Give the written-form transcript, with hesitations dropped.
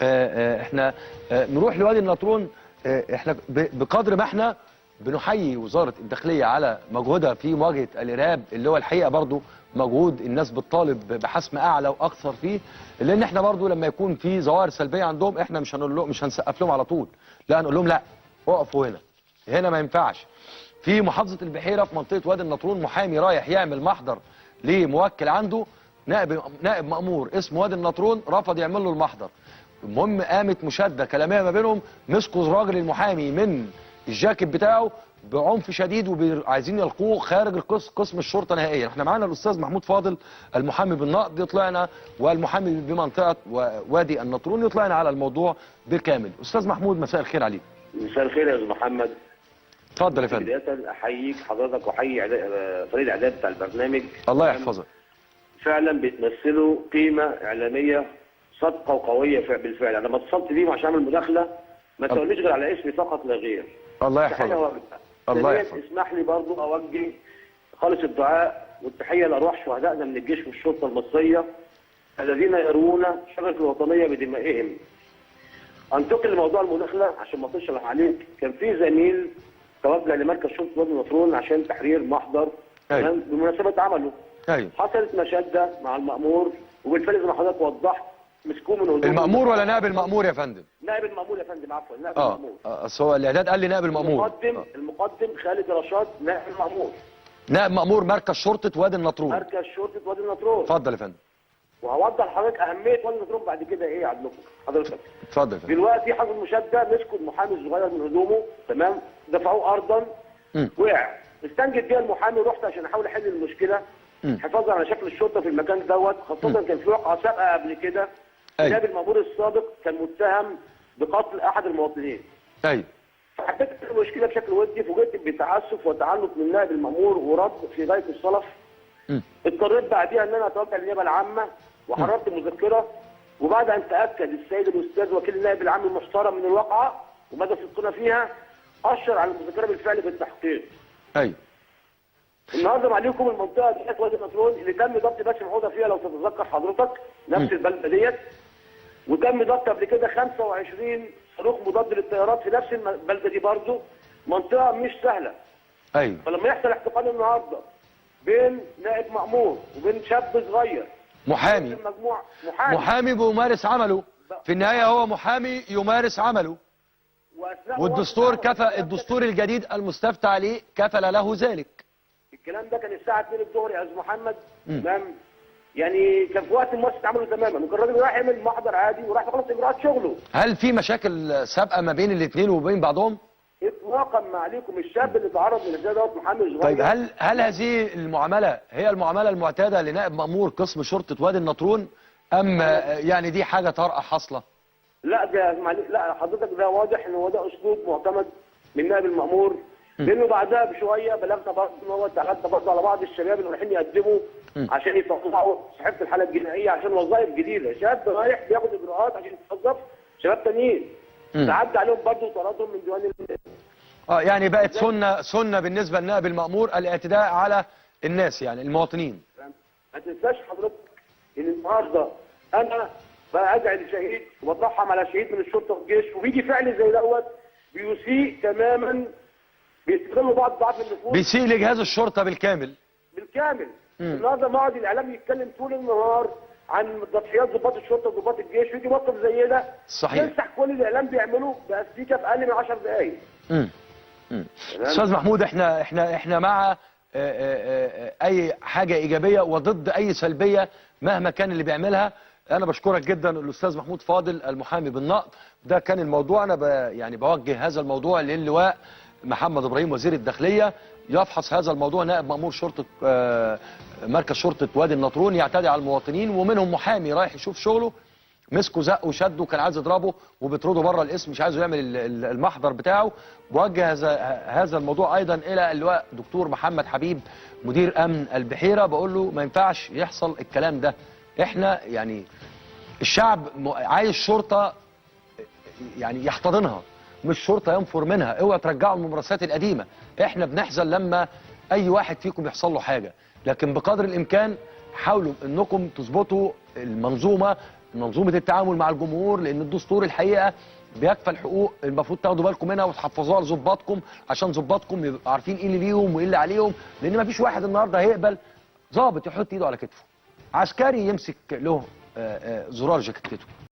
احنا نروح لوادي النطرون. احنا بقدر ما احنا بنحيي وزارة الداخلية على مجهودها في مواجهة الإرهاب، اللي هو الحقيقة برضو مجهود الناس بتطالب بحسم أعلى وأكثر فيه، لأن احنا برضو لما يكون في ظواهر سلبية عندهم احنا مش هنقول لهم، مش هنسقف لهم على طول، لا هنقول لهم لا وقفوا هنا ما ينفعش. في محافظة البحيرة في منطقة وادي النطرون محامي رايح يعمل محضر لموكل عنده، نائب مأمور اسمه وادي النطرون رفض يعمل له المحضر. المهم قامت مشاده كلاميه ما بينهم، مسكوا الراجل المحامي من الجاكيت بتاعه بعنف شديد وعايزين يلقوه خارج قسم الشرطه نهائيا. احنا معانا الاستاذ محمود فاضل المحامي بالنقد يطلعنا، والمحامي بمنطقه وادي النطرون يطلعنا على الموضوع بالكامل. استاذ محمود مساء الخير عليك. مساء الخير يا استاذ محمد. اتفضل يا فندم. بدايه احييك حضرتك واحيي فريق الاعداد بتاع البرنامج. الله يحفظك. فعلا بتمثلوا قيمه اعلاميه صادقه وقويه بالفعل. انا لما اتصلت بيهم عشان اعمل مداخله ما تقوليش غير على اسمي فقط لا غير. الله يحفظك. الله يحفظك. اسمح لي برضو اوجه خالص الدعاء والتحيه لارواح شهدائنا من الجيش والشرطه المصريه الذين يروون شرف الوطنيه بدمائهم. انتقل لموضوع المداخله عشان ما اطولش عليك. كان في زميل توجه لمركز شرطه وادي النطرون عشان تحرير محضر بمناسبه عمله. حصلت مشاده مع المأمور، وبالفعل زي ما حضرتك وضحت مسكوه من قدام. المأمور ولا نائب المأمور يا فندم؟ نائب المأمور يا فندم، عفوا نائب المأمور. اصل هو الاعداد قال لي نائب المأمور. المقدم خالد رشاد نائب المأمور. نائب مأمور مركز شرطه وادي النطرون. مركز شرطه وادي النطرون. اتفضل يا فندم. وهوضح لحضرتك اهميه وادي النطرون بعد كده ايه عندكم حضرتك. اتفضل يا فندم. دلوقتي حصل مشاده، مسكوا المحامي الصغير من هدومه، تمام، دفعوه ارضا، وقع. استنجد بيها المحامي، رحت عشان احاول احل المشكله حفاظا على شكل الشرطه في المكان دوت، خاصه كان في وقعه سابقه قبل كده. نائب المأمور السابق كان متهم بقتل احد المواطنين. ايوه. فحبيت المشكله بشكل ودي، فوجئت بتعسف وتعنت من نائب المأمور ورد في غايه الصلف. اضطريت بعديها ان انا اتوجه للنيابه العامه وحررت مذكره، وبعد ان تاكد السيد الاستاذ وكيل النائب العام المحترم من الواقعه ومدى صدقنا فيها، اشر على المذكره بالفعل بالتحقيق. ايوه. النهارده عليكم المنطقه ديت وادي النطرون اللي تم ضبط باشا العوده فيها لو تتذكر حضرتك، نفس البلده ديت، وتم ضبط قبل كده 25 صاروخ مضاد للطيارات في نفس البلده دي برضه. منطقه مش سهله. ايوه. فلما يحصل احتقان النهارده بين نائب مأمور وبين شاب صغير محامي محامي بيمارس عمله، في النهايه هو محامي يمارس عمله، والدستور الدستور الجديد المستفتى عليه كفل له ذلك. الكلام ده كان الساعه 2 الظهر يا استاذ محمد، تمام؟ يعني كان في وقت المؤسس عمله تماما، ممكن الراجل راح يعمل محضر عادي وراح يخلص اجراءات شغله. هل في مشاكل سابقه ما بين الاثنين وبين بعضهم؟ اطلاقا ما عليكم. الشاب اللي تعرض من الزياده دوت محامي صغير. طيب هل هذه المعامله هي المعامله المعتاده لنائب مأمور قسم شرطه وادي النطرون، ام يعني دي حاجه طارئه حاصله؟ لا ده لا حضرتك، ده واضح ان هو ده اسلوب معتمد من نائب المأمور، لانه بعدها بشويه بلغنا برضه ان هو اتعرضنا برضه على بعض الشباب اللي رايحين يقدموا عشان يطلعوا صحيفه الحاله الجنائيه عشان وظائف جديده. شاب رايح بياخد اجراءات عشان يتوظف شباب تانيين، تعدى عليهم برضه وطردهم من ديوان يعني بقت سنه بالنسبه لنائب المأمور الاعتداء على الناس، يعني المواطنين. ما تنساش حضرتك ان النهارده انا بقى ادعي لشهيد وبترحم على شهيد من الشرطه والجيش، وبيجي فعل زي دوت بيسيء تماما، بيستغلوا بعض ضعف النفوذ، بيسيء لجهاز الشرطه بالكامل. النهارده مقعد الاعلام يتكلم طول النهار عن تضحيات ضباط الشرطه وضباط الجيش، ويجي موقف زي ده صحيح يمسح كل الاعلام بيعمله باستيكه في اقل من 10 دقائق. استاذ محمود، احنا مع اي حاجه ايجابيه وضد اي سلبيه مهما كان اللي بيعملها. انا بشكرك جدا الاستاذ محمود فاضل المحامي بالنقد. ده كان الموضوع. انا يعني بوجه هذا الموضوع للواء محمد ابراهيم وزير الداخليه، يفحص هذا الموضوع. نائب مأمور شرطه مركز شرطه وادي النطرون يعتدي على المواطنين، ومنهم محامي رايح يشوف شغله، مسكه زقه وشده، كان عايز يضربه وبيطرده بره القسم، مش عايزه يعمل المحضر بتاعه. بوجه هذا الموضوع ايضا الى اللواء دكتور محمد حبيب مدير امن البحيره، بقول له ما ينفعش يحصل الكلام ده. احنا يعني الشعب عايز شرطه يعني يحتضنها، مش شرطه ينفر منها. اوعى ترجعوا الممارسات القديمه. احنا بنحزن لما اي واحد فيكم يحصل له حاجه، لكن بقدر الامكان حاولوا انكم تظبطوا المنظومه منظومه التعامل مع الجمهور، لان الدستور الحقيقه بيكفل حقوق المفروض تاخدوا بالكم منها وتحفظوها لظباطكم، عشان ظباطكم يبقوا عارفين ايه اللي ليهم وايه اللي عليهم، لان ما فيش واحد النهارده هيقبل ظابط يحط ايده على كتفه، عسكري يمسك له زرار جاكيتته.